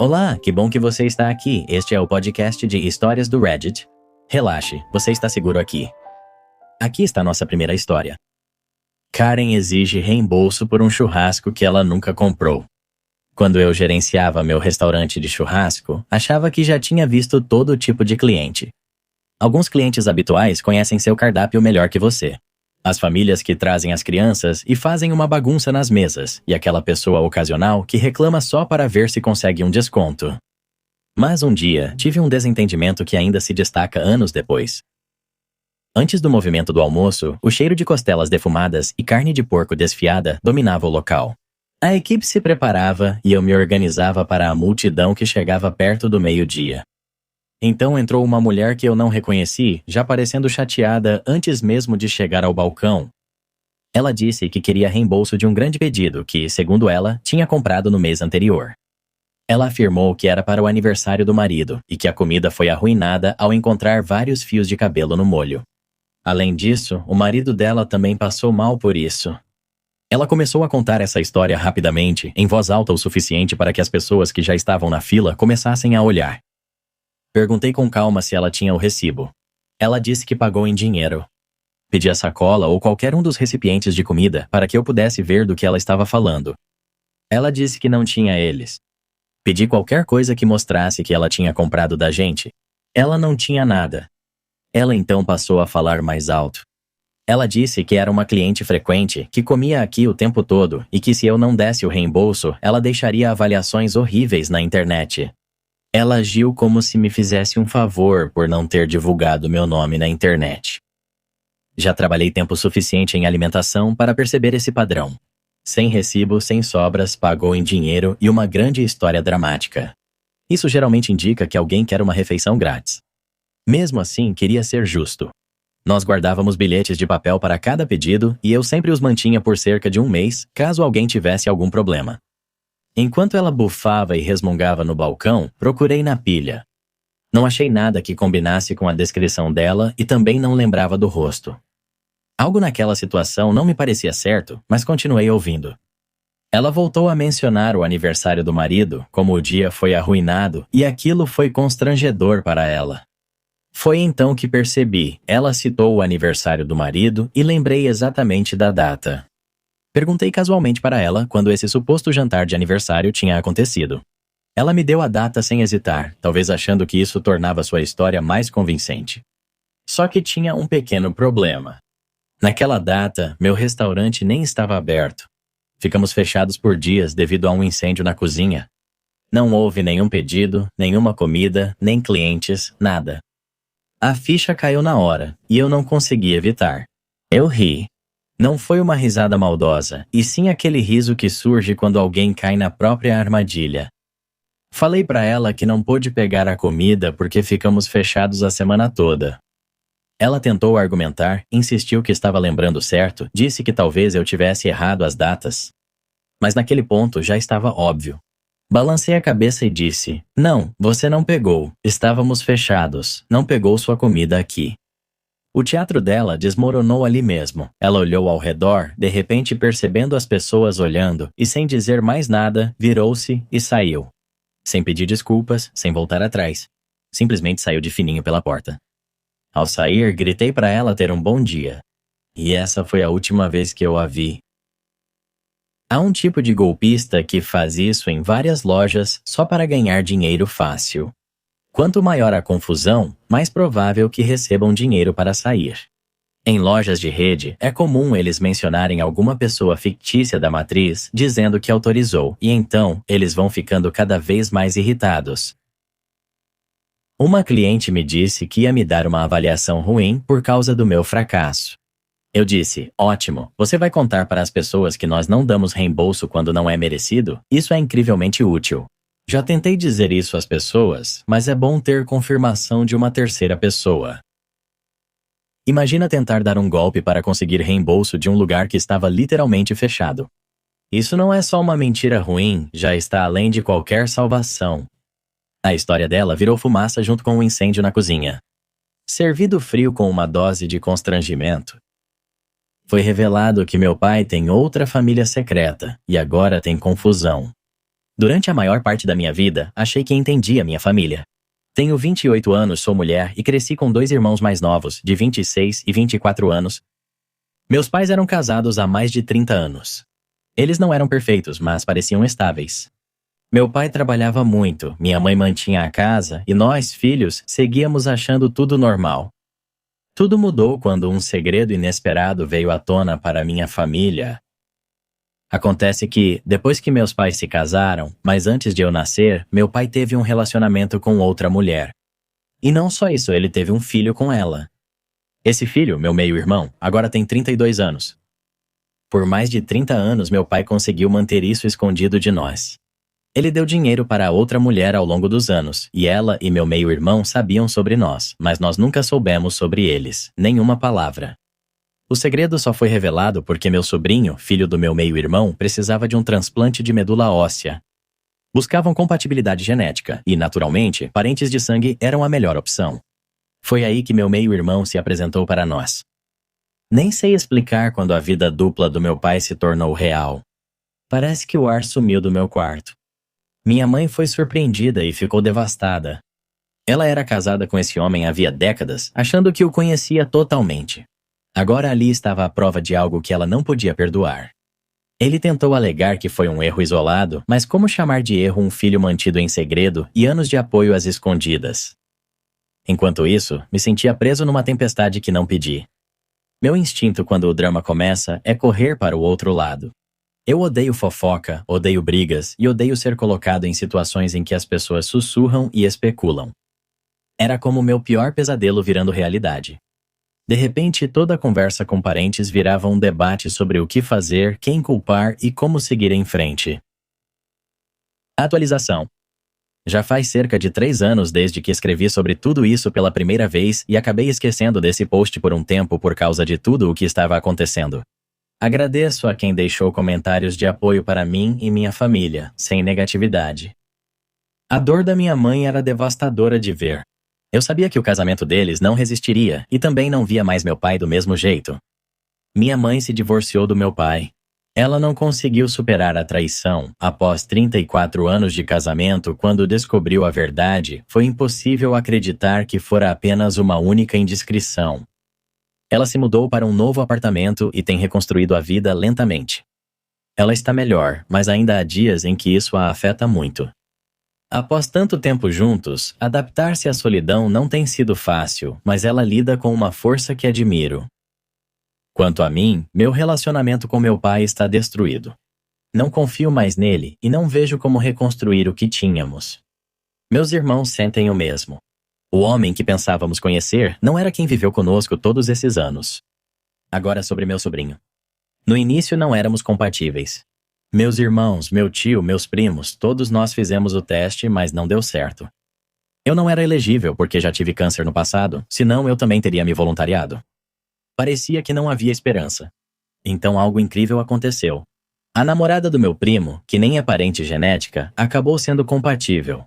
Olá, que bom que você está aqui. Este é o podcast de histórias do Reddit. Relaxe, você está seguro aqui. Aqui está nossa primeira história. Karen exige reembolso por um churrasco que ela nunca comprou. Quando eu gerenciava meu restaurante de churrasco, achava que já tinha visto todo tipo de cliente. Alguns clientes habituais conhecem seu cardápio melhor que você. As famílias que trazem as crianças e fazem uma bagunça nas mesas, e aquela pessoa ocasional que reclama só para ver se consegue um desconto. Mas um dia, tive um desentendimento que ainda se destaca anos depois. Antes do movimento do almoço, o cheiro de costelas defumadas e carne de porco desfiada dominava o local. A equipe se preparava e eu me organizava para a multidão que chegava perto do meio-dia. Então entrou uma mulher que eu não reconheci, já parecendo chateada antes mesmo de chegar ao balcão. Ela disse que queria reembolso de um grande pedido que, segundo ela, tinha comprado no mês anterior. Ela afirmou que era para o aniversário do marido e que a comida foi arruinada ao encontrar vários fios de cabelo no molho. Além disso, o marido dela também passou mal por isso. Ela começou a contar essa história rapidamente, em voz alta o suficiente para que as pessoas que já estavam na fila começassem a olhar. Perguntei com calma se ela tinha o recibo. Ela disse que pagou em dinheiro. Pedi a sacola ou qualquer um dos recipientes de comida para que eu pudesse ver do que ela estava falando. Ela disse que não tinha eles. Pedi qualquer coisa que mostrasse que ela tinha comprado da gente. Ela não tinha nada. Ela então passou a falar mais alto. Ela disse que era uma cliente frequente, que comia aqui o tempo todo e que se eu não desse o reembolso, ela deixaria avaliações horríveis na internet. Ela agiu como se me fizesse um favor por não ter divulgado meu nome na internet. Já trabalhei tempo suficiente em alimentação para perceber esse padrão. Sem recibo, sem sobras, pagou em dinheiro e uma grande história dramática. Isso geralmente indica que alguém quer uma refeição grátis. Mesmo assim, queria ser justo. Nós guardávamos bilhetes de papel para cada pedido e eu sempre os mantinha por cerca de um mês, caso alguém tivesse algum problema. Enquanto ela bufava e resmungava no balcão, procurei na pilha. Não achei nada que combinasse com a descrição dela e também não lembrava do rosto. Algo naquela situação não me parecia certo, mas continuei ouvindo. Ela voltou a mencionar o aniversário do marido, como o dia foi arruinado, e aquilo foi constrangedor para ela. Foi então que percebi, ela citou o aniversário do marido e lembrei exatamente da data. Perguntei casualmente para ela quando esse suposto jantar de aniversário tinha acontecido. Ela me deu a data sem hesitar, talvez achando que isso tornava sua história mais convincente. Só que tinha um pequeno problema. Naquela data, meu restaurante nem estava aberto. Ficamos fechados por dias devido a um incêndio na cozinha. Não houve nenhum pedido, nenhuma comida, nem clientes, nada. A ficha caiu na hora, e eu não consegui evitar. Eu ri. Não foi uma risada maldosa, e sim aquele riso que surge quando alguém cai na própria armadilha. Falei para ela que não pôde pegar a comida porque ficamos fechados a semana toda. Ela tentou argumentar, insistiu que estava lembrando certo, disse que talvez eu tivesse errado as datas. Mas naquele ponto já estava óbvio. Balancei a cabeça e disse, não, você não pegou, estávamos fechados, não pegou sua comida aqui. O teatro dela desmoronou ali mesmo. Ela olhou ao redor, de repente percebendo as pessoas olhando, e sem dizer mais nada, virou-se e saiu. Sem pedir desculpas, sem voltar atrás. Simplesmente saiu de fininho pela porta. Ao sair, gritei para ela ter um bom dia. E essa foi a última vez que eu a vi. Há um tipo de golpista que faz isso em várias lojas só para ganhar dinheiro fácil. Quanto maior a confusão, mais provável que recebam dinheiro para sair. Em lojas de rede, é comum eles mencionarem alguma pessoa fictícia da matriz dizendo que autorizou, e então eles vão ficando cada vez mais irritados. Uma cliente me disse que ia me dar uma avaliação ruim por causa do meu fracasso. Eu disse, ótimo, você vai contar para as pessoas que nós não damos reembolso quando não é merecido? Isso é incrivelmente útil. Já tentei dizer isso às pessoas, mas é bom ter confirmação de uma terceira pessoa. Imagina tentar dar um golpe para conseguir reembolso de um lugar que estava literalmente fechado. Isso não é só uma mentira ruim, já está além de qualquer salvação. A história dela virou fumaça junto com o incêndio na cozinha. Servido frio com uma dose de constrangimento. Foi revelado que meu pai tem outra família secreta e agora tem confusão. Durante a maior parte da minha vida, achei que entendia minha família. Tenho 28 anos, sou mulher e cresci com 2 irmãos mais novos, de 26 e 24 anos. Meus pais eram casados há mais de 30 anos. Eles não eram perfeitos, mas pareciam estáveis. Meu pai trabalhava muito, minha mãe mantinha a casa e nós, filhos, seguíamos achando tudo normal. Tudo mudou quando um segredo inesperado veio à tona para minha família. Acontece que, depois que meus pais se casaram, mas antes de eu nascer, meu pai teve um relacionamento com outra mulher. E não só isso, ele teve um filho com ela. Esse filho, meu meio-irmão, agora tem 32 anos. Por mais de 30 anos, meu pai conseguiu manter isso escondido de nós. Ele deu dinheiro para outra mulher ao longo dos anos, e ela e meu meio-irmão sabiam sobre nós, mas nós nunca soubemos sobre eles, nenhuma palavra. O segredo só foi revelado porque meu sobrinho, filho do meu meio-irmão, precisava de um transplante de medula óssea. Buscavam compatibilidade genética e, naturalmente, parentes de sangue eram a melhor opção. Foi aí que meu meio-irmão se apresentou para nós. Nem sei explicar quando a vida dupla do meu pai se tornou real. Parece que o ar sumiu do meu quarto. Minha mãe foi surpreendida e ficou devastada. Ela era casada com esse homem havia décadas, achando que o conhecia totalmente. Agora ali estava a prova de algo que ela não podia perdoar. Ele tentou alegar que foi um erro isolado, mas como chamar de erro um filho mantido em segredo e anos de apoio às escondidas? Enquanto isso, me sentia preso numa tempestade que não pedi. Meu instinto quando o drama começa é correr para o outro lado. Eu odeio fofoca, odeio brigas e odeio ser colocado em situações em que as pessoas sussurram e especulam. Era como meu pior pesadelo virando realidade. De repente, toda a conversa com parentes virava um debate sobre o que fazer, quem culpar e como seguir em frente. Atualização. Já faz cerca de 3 anos desde que escrevi sobre tudo isso pela primeira vez e acabei esquecendo desse post por um tempo por causa de tudo o que estava acontecendo. Agradeço a quem deixou comentários de apoio para mim e minha família, sem negatividade. A dor da minha mãe era devastadora de ver. Eu sabia que o casamento deles não resistiria e também não via mais meu pai do mesmo jeito. Minha mãe se divorciou do meu pai. Ela não conseguiu superar a traição. Após 34 anos de casamento, quando descobriu a verdade, foi impossível acreditar que fora apenas uma única indiscrição. Ela se mudou para um novo apartamento e tem reconstruído a vida lentamente. Ela está melhor, mas ainda há dias em que isso a afeta muito. Após tanto tempo juntos, adaptar-se à solidão não tem sido fácil, mas ela lida com uma força que admiro. Quanto a mim, meu relacionamento com meu pai está destruído. Não confio mais nele e não vejo como reconstruir o que tínhamos. Meus irmãos sentem o mesmo. O homem que pensávamos conhecer não era quem viveu conosco todos esses anos. Agora sobre meu sobrinho. No início não éramos compatíveis. Meus irmãos, meu tio, meus primos, todos nós fizemos o teste, mas não deu certo. Eu não era elegível porque já tive câncer no passado, senão eu também teria me voluntariado. Parecia que não havia esperança. Então algo incrível aconteceu. A namorada do meu primo, que nem é parente genética, acabou sendo compatível.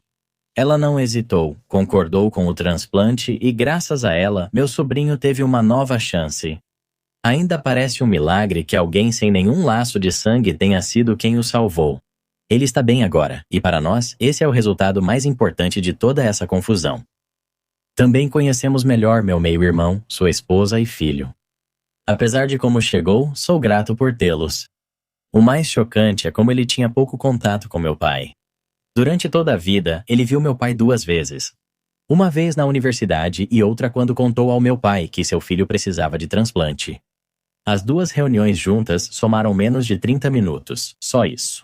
Ela não hesitou, concordou com o transplante e, graças a ela, meu sobrinho teve uma nova chance. Ainda parece um milagre que alguém sem nenhum laço de sangue tenha sido quem o salvou. Ele está bem agora, e para nós, esse é o resultado mais importante de toda essa confusão. Também conhecemos melhor meu meio-irmão, sua esposa e filho. Apesar de como chegou, sou grato por tê-los. O mais chocante é como ele tinha pouco contato com meu pai. Durante toda a vida, ele viu meu pai 2 vezes. Uma vez na universidade e outra quando contou ao meu pai que seu filho precisava de transplante. As 2 reuniões juntas somaram menos de 30 minutos, só isso.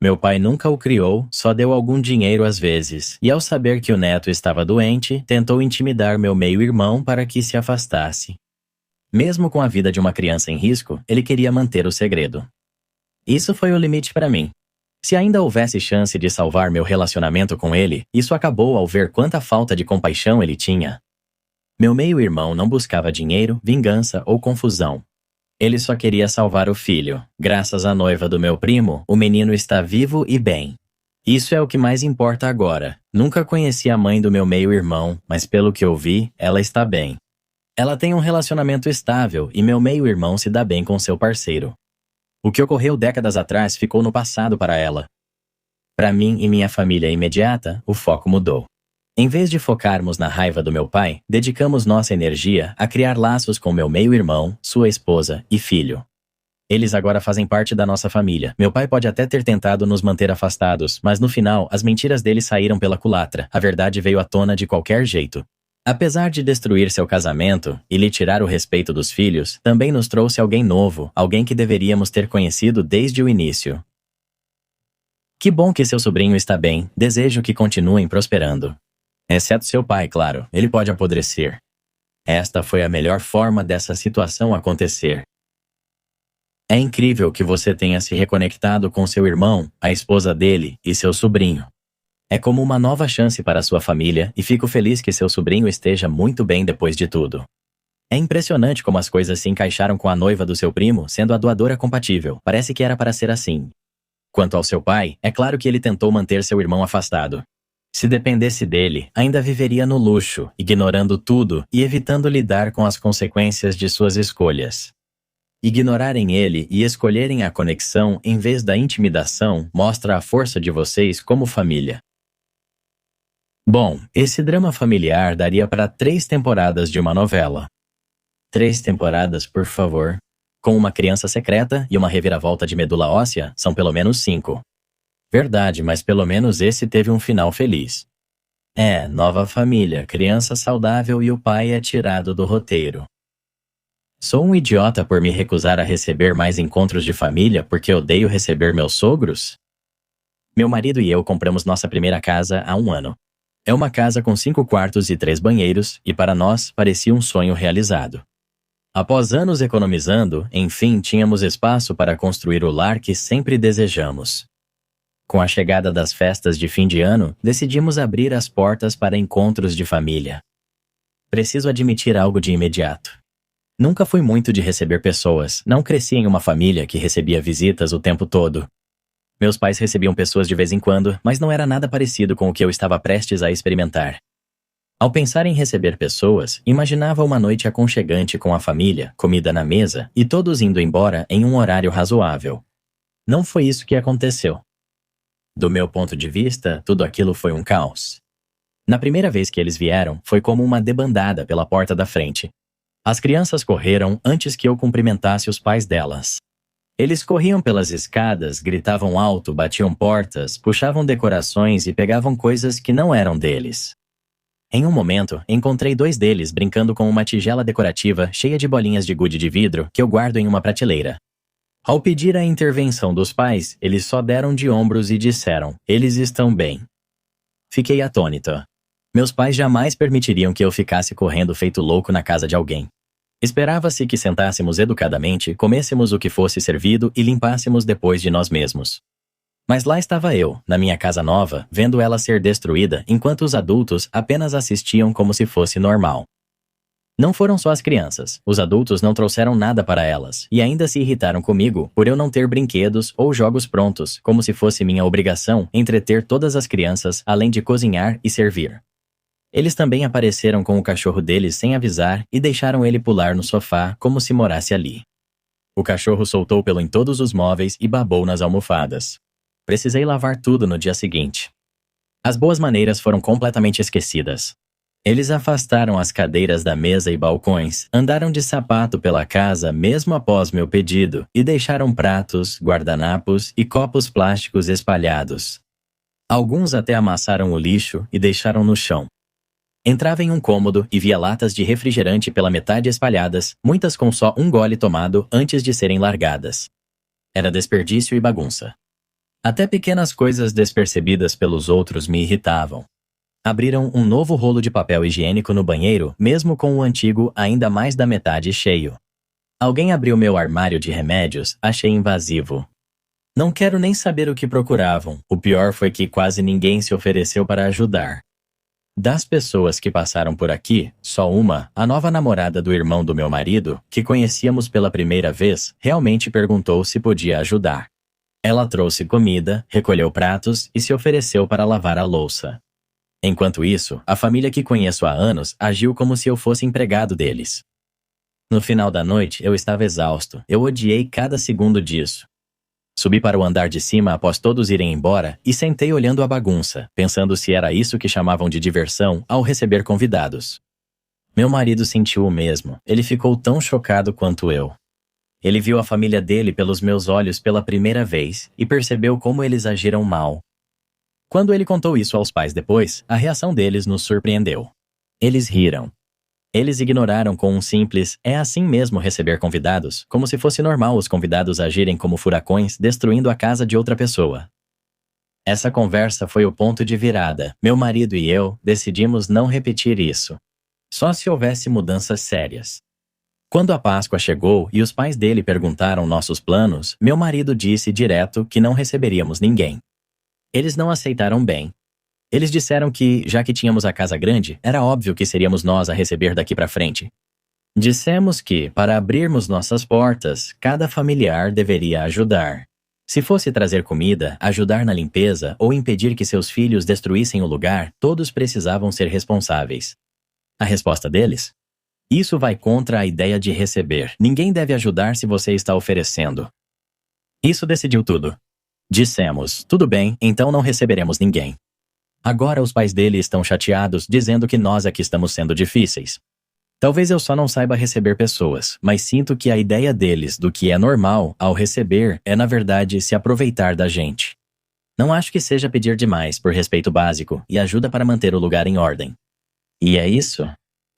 Meu pai nunca o criou, só deu algum dinheiro às vezes, e ao saber que o neto estava doente, tentou intimidar meu meio-irmão para que se afastasse. Mesmo com a vida de uma criança em risco, ele queria manter o segredo. Isso foi o limite para mim. Se ainda houvesse chance de salvar meu relacionamento com ele, isso acabou ao ver quanta falta de compaixão ele tinha. Meu meio-irmão não buscava dinheiro, vingança ou confusão. Ele só queria salvar o filho. Graças à noiva do meu primo, o menino está vivo e bem. Isso é o que mais importa agora. Nunca conheci a mãe do meu meio-irmão, mas pelo que eu vi, ela está bem. Ela tem um relacionamento estável e meu meio-irmão se dá bem com seu parceiro. O que ocorreu décadas atrás ficou no passado para ela. Para mim e minha família imediata, o foco mudou. Em vez de focarmos na raiva do meu pai, dedicamos nossa energia a criar laços com meu meio-irmão, sua esposa e filho. Eles agora fazem parte da nossa família. Meu pai pode até ter tentado nos manter afastados, mas no final, as mentiras dele saíram pela culatra. A verdade veio à tona de qualquer jeito. Apesar de destruir seu casamento e lhe tirar o respeito dos filhos, também nos trouxe alguém novo, alguém que deveríamos ter conhecido desde o início. Que bom que seu sobrinho está bem. Desejo que continuem prosperando. Exceto seu pai, claro. Ele pode apodrecer. Esta foi a melhor forma dessa situação acontecer. É incrível que você tenha se reconectado com seu irmão, a esposa dele e seu sobrinho. É como uma nova chance para sua família e fico feliz que seu sobrinho esteja muito bem depois de tudo. É impressionante como as coisas se encaixaram com a noiva do seu primo sendo a doadora compatível. Parece que era para ser assim. Quanto ao seu pai, é claro que ele tentou manter seu irmão afastado. Se dependesse dele, ainda viveria no luxo, ignorando tudo e evitando lidar com as consequências de suas escolhas. Ignorarem ele e escolherem a conexão em vez da intimidação mostra a força de vocês como família. Bom, esse drama familiar daria para 3 temporadas de uma novela. 3 temporadas, por favor. Com uma criança secreta e uma reviravolta de medula óssea, são pelo menos 5. Verdade, mas pelo menos esse teve um final feliz. Nova família, criança saudável e o pai é tirado do roteiro. Sou um idiota por me recusar a receber mais encontros de família porque odeio receber meus sogros? Meu marido e eu compramos nossa primeira casa há 1 ano. É uma casa com 5 quartos e 3 banheiros e para nós parecia um sonho realizado. Após anos economizando, enfim tínhamos espaço para construir o lar que sempre desejamos. Com a chegada das festas de fim de ano, decidimos abrir as portas para encontros de família. Preciso admitir algo de imediato. Nunca fui muito de receber pessoas, não cresci em uma família que recebia visitas o tempo todo. Meus pais recebiam pessoas de vez em quando, mas não era nada parecido com o que eu estava prestes a experimentar. Ao pensar em receber pessoas, imaginava uma noite aconchegante com a família, comida na mesa e todos indo embora em um horário razoável. Não foi isso que aconteceu. Do meu ponto de vista, tudo aquilo foi um caos. Na primeira vez que eles vieram, foi como uma debandada pela porta da frente. As crianças correram antes que eu cumprimentasse os pais delas. Eles corriam pelas escadas, gritavam alto, batiam portas, puxavam decorações e pegavam coisas que não eram deles. Em um momento, encontrei 2 deles brincando com uma tigela decorativa cheia de bolinhas de gude de vidro que eu guardo em uma prateleira. Ao pedir a intervenção dos pais, eles só deram de ombros e disseram, eles estão bem. Fiquei atônita. Meus pais jamais permitiriam que eu ficasse correndo feito louco na casa de alguém. Esperava-se que sentássemos educadamente, comêssemos o que fosse servido e limpássemos depois de nós mesmos. Mas lá estava eu, na minha casa nova, vendo ela ser destruída enquanto os adultos apenas assistiam como se fosse normal. Não foram só as crianças, os adultos não trouxeram nada para elas e ainda se irritaram comigo por eu não ter brinquedos ou jogos prontos, como se fosse minha obrigação entreter todas as crianças além de cozinhar e servir. Eles também apareceram com o cachorro deles sem avisar e deixaram ele pular no sofá como se morasse ali. O cachorro soltou pelo em todos os móveis e babou nas almofadas. Precisei lavar tudo no dia seguinte. As boas maneiras foram completamente esquecidas. Eles afastaram as cadeiras da mesa e balcões, andaram de sapato pela casa mesmo após meu pedido e deixaram pratos, guardanapos e copos plásticos espalhados. Alguns até amassaram o lixo e deixaram no chão. Entrava em um cômodo e via latas de refrigerante pela metade espalhadas, muitas com só um gole tomado antes de serem largadas. Era desperdício e bagunça. Até pequenas coisas despercebidas pelos outros me irritavam. Abriram um novo rolo de papel higiênico no banheiro, mesmo com o antigo ainda mais da metade cheio. Alguém abriu meu armário de remédios, achei invasivo. Não quero nem saber o que procuravam. O pior foi que quase ninguém se ofereceu para ajudar. Das pessoas que passaram por aqui, só uma, a nova namorada do irmão do meu marido, que conhecíamos pela primeira vez, realmente perguntou se podia ajudar. Ela trouxe comida, recolheu pratos e se ofereceu para lavar a louça. Enquanto isso, a família que conheço há anos agiu como se eu fosse empregado deles. No final da noite, eu estava exausto. Eu odiei cada segundo disso. Subi para o andar de cima após todos irem embora e sentei olhando a bagunça, pensando se era isso que chamavam de diversão ao receber convidados. Meu marido sentiu o mesmo. Ele ficou tão chocado quanto eu. Ele viu a família dele pelos meus olhos pela primeira vez e percebeu como eles agiram mal. Quando ele contou isso aos pais depois, a reação deles nos surpreendeu. Eles riram. Eles ignoraram com um simples "é assim mesmo receber convidados", como se fosse normal os convidados agirem como furacões destruindo a casa de outra pessoa. Essa conversa foi o ponto de virada. Meu marido e eu decidimos não repetir isso. Só se houvesse mudanças sérias. Quando a Páscoa chegou e os pais dele perguntaram nossos planos, meu marido disse direto que não receberíamos ninguém. Eles não aceitaram bem. Eles disseram que, já que tínhamos a casa grande, era óbvio que seríamos nós a receber daqui para frente. Dissemos que, para abrirmos nossas portas, cada familiar deveria ajudar. Se fosse trazer comida, ajudar na limpeza ou impedir que seus filhos destruíssem o lugar, todos precisavam ser responsáveis. A resposta deles? Isso vai contra a ideia de receber. Ninguém deve ajudar se você está oferecendo. Isso decidiu tudo. Dissemos, tudo bem, então não receberemos ninguém. Agora os pais dele estão chateados, dizendo que nós aqui estamos sendo difíceis. Talvez eu só não saiba receber pessoas, mas sinto que a ideia deles do que é normal ao receber é, na verdade, se aproveitar da gente. Não acho que seja pedir demais por respeito básico e ajuda para manter o lugar em ordem. E é isso.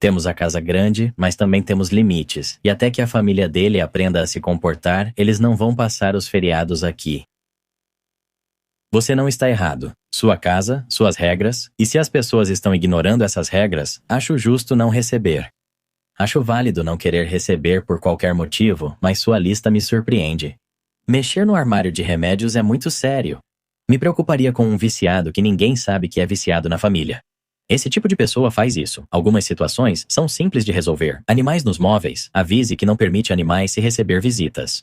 Temos a casa grande, mas também temos limites, e até que a família dele aprenda a se comportar, eles não vão passar os feriados aqui. Você não está errado. Sua casa, suas regras, e se as pessoas estão ignorando essas regras, acho justo não receber. Acho válido não querer receber por qualquer motivo, mas sua lista me surpreende. Mexer no armário de remédios é muito sério. Me preocuparia com um viciado que ninguém sabe que é viciado na família. Esse tipo de pessoa faz isso. Algumas situações são simples de resolver. Animais nos móveis, avise que não permite animais se receber visitas.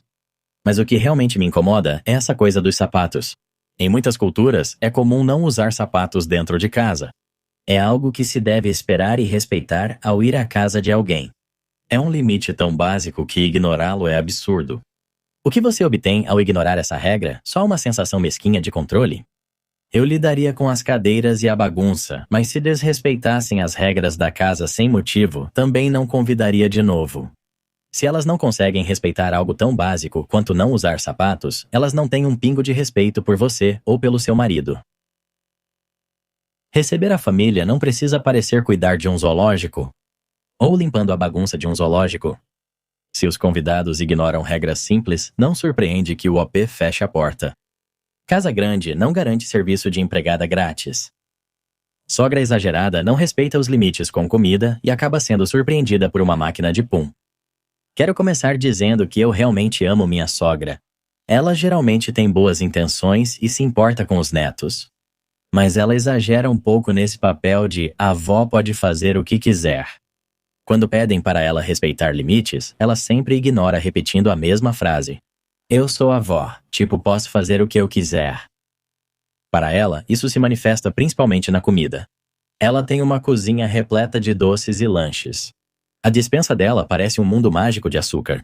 Mas o que realmente me incomoda é essa coisa dos sapatos. Em muitas culturas, é comum não usar sapatos dentro de casa. É algo que se deve esperar e respeitar ao ir à casa de alguém. É um limite tão básico que ignorá-lo é absurdo. O que você obtém ao ignorar essa regra? Só uma sensação mesquinha de controle? Eu lidaria com as cadeiras e a bagunça, mas se desrespeitassem as regras da casa sem motivo, também não convidaria de novo. Se elas não conseguem respeitar algo tão básico quanto não usar sapatos, elas não têm um pingo de respeito por você ou pelo seu marido. Receber a família não precisa parecer cuidar de um zoológico ou limpando a bagunça de um zoológico. Se os convidados ignoram regras simples, não surpreende que o OP feche a porta. Casa grande não garante serviço de empregada grátis. Sogra exagerada não respeita os limites com comida e acaba sendo surpreendida por uma máquina de pum. Quero começar dizendo que eu realmente amo minha sogra. Ela geralmente tem boas intenções e se importa com os netos. Mas ela exagera um pouco nesse papel de "a avó pode fazer o que quiser". Quando pedem para ela respeitar limites, ela sempre ignora repetindo a mesma frase. "Eu sou a avó, tipo posso fazer o que eu quiser". Para ela, isso se manifesta principalmente na comida. Ela tem uma cozinha repleta de doces e lanches. A despensa dela parece um mundo mágico de açúcar.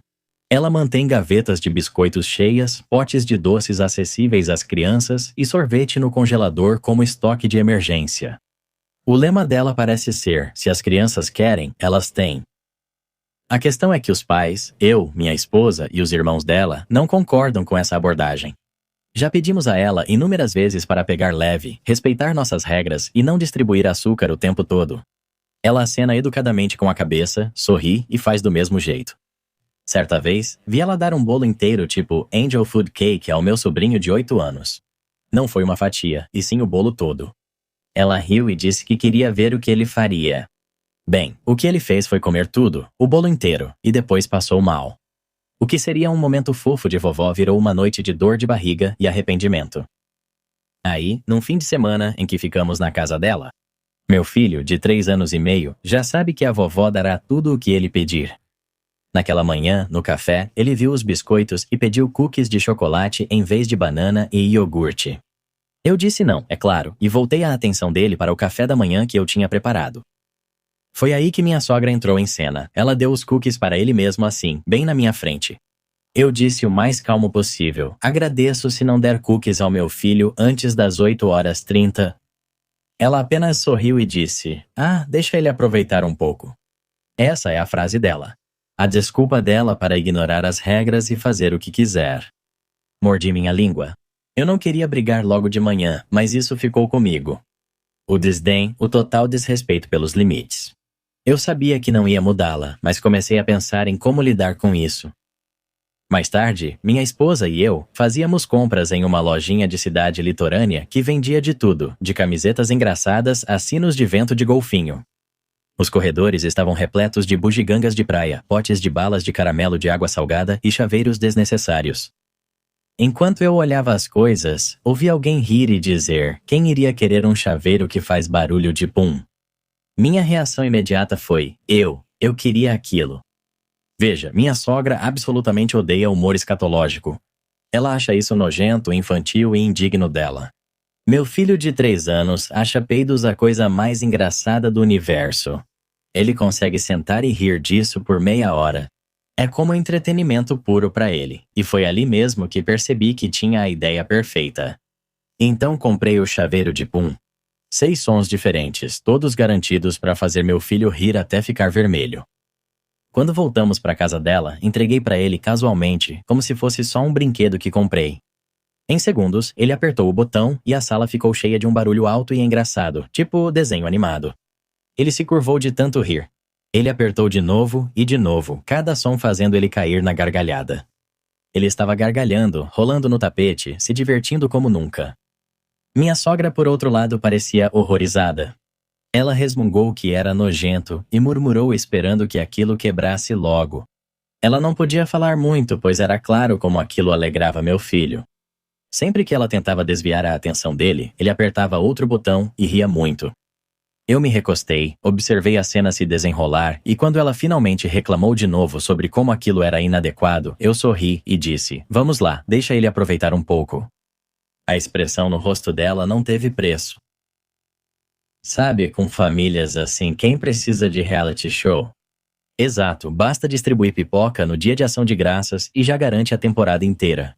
Ela mantém gavetas de biscoitos cheias, potes de doces acessíveis às crianças e sorvete no congelador como estoque de emergência. O lema dela parece ser: se as crianças querem, elas têm. A questão é que os pais, eu, minha esposa e os irmãos dela não concordam com essa abordagem. Já pedimos a ela inúmeras vezes para pegar leve, respeitar nossas regras e não distribuir açúcar o tempo todo. Ela acena educadamente com a cabeça, sorri e faz do mesmo jeito. Certa vez, vi ela dar um bolo inteiro tipo Angel Food Cake ao meu sobrinho de 8 anos. Não foi uma fatia, e sim o bolo todo. Ela riu e disse que queria ver o que ele faria. Bem, o que ele fez foi comer tudo, o bolo inteiro, e depois passou mal. O que seria um momento fofo de vovó virou uma noite de dor de barriga e arrependimento. Aí, num fim de semana em que ficamos na casa dela, meu filho, de 3 anos e meio, já sabe que a vovó dará tudo o que ele pedir. Naquela manhã, no café, ele viu os biscoitos e pediu cookies de chocolate em vez de banana e iogurte. Eu disse não, é claro, e voltei a atenção dele para o café da manhã que eu tinha preparado. Foi aí que minha sogra entrou em cena. Ela deu os cookies para ele mesmo assim, bem na minha frente. Eu disse o mais calmo possível. Agradeço se não der cookies ao meu filho antes das 8h30. Ela apenas sorriu e disse, deixa ele aproveitar um pouco. Essa é a frase dela. A desculpa dela para ignorar as regras e fazer o que quiser. Mordi minha língua. Eu não queria brigar logo de manhã, mas isso ficou comigo. O desdém, o total desrespeito pelos limites. Eu sabia que não ia mudá-la, mas comecei a pensar em como lidar com isso. Mais tarde, minha esposa e eu fazíamos compras em uma lojinha de cidade litorânea que vendia de tudo, de camisetas engraçadas a sinos de vento de golfinho. Os corredores estavam repletos de bugigangas de praia, potes de balas de caramelo de água salgada e chaveiros desnecessários. Enquanto eu olhava as coisas, ouvi alguém rir e dizer, quem iria querer um chaveiro que faz barulho de pum? Minha reação imediata foi, eu queria aquilo. Veja, minha sogra absolutamente odeia humor escatológico. Ela acha isso nojento, infantil e indigno dela. Meu filho de 3 anos acha peidos a coisa mais engraçada do universo. Ele consegue sentar e rir disso por meia hora. É como entretenimento puro para ele, e foi ali mesmo que percebi que tinha a ideia perfeita. Então comprei o chaveiro de pum. 6 sons diferentes, todos garantidos para fazer meu filho rir até ficar vermelho. Quando voltamos para a casa dela, entreguei para ele casualmente, como se fosse só um brinquedo que comprei. Em segundos, ele apertou o botão e a sala ficou cheia de um barulho alto e engraçado, tipo desenho animado. Ele se curvou de tanto rir. Ele apertou de novo e de novo, cada som fazendo ele cair na gargalhada. Ele estava gargalhando, rolando no tapete, se divertindo como nunca. Minha sogra, por outro lado, parecia horrorizada. Ela resmungou que era nojento e murmurou esperando que aquilo quebrasse logo. Ela não podia falar muito, pois era claro como aquilo alegrava meu filho. Sempre que ela tentava desviar a atenção dele, ele apertava outro botão e ria muito. Eu me recostei, observei a cena se desenrolar e quando ela finalmente reclamou de novo sobre como aquilo era inadequado, eu sorri e disse, vamos lá, deixa ele aproveitar um pouco. A expressão no rosto dela não teve preço. Sabe, com famílias assim, quem precisa de reality show? Exato, basta distribuir pipoca no dia de ação de graças e já garante a temporada inteira.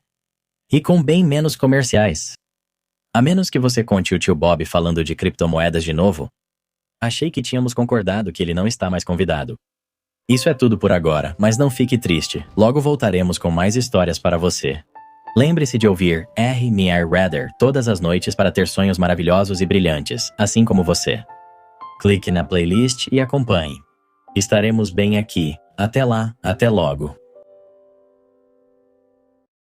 E com bem menos comerciais. A menos que você conte o tio Bob falando de criptomoedas de novo. Achei que tínhamos concordado que ele não está mais convidado. Isso é tudo por agora, mas não fique triste. Logo voltaremos com mais histórias para você. Lembre-se de ouvir Me I Rather todas as noites para ter sonhos maravilhosos e brilhantes, assim como você. Clique na playlist e acompanhe. Estaremos bem aqui. Até lá, até logo.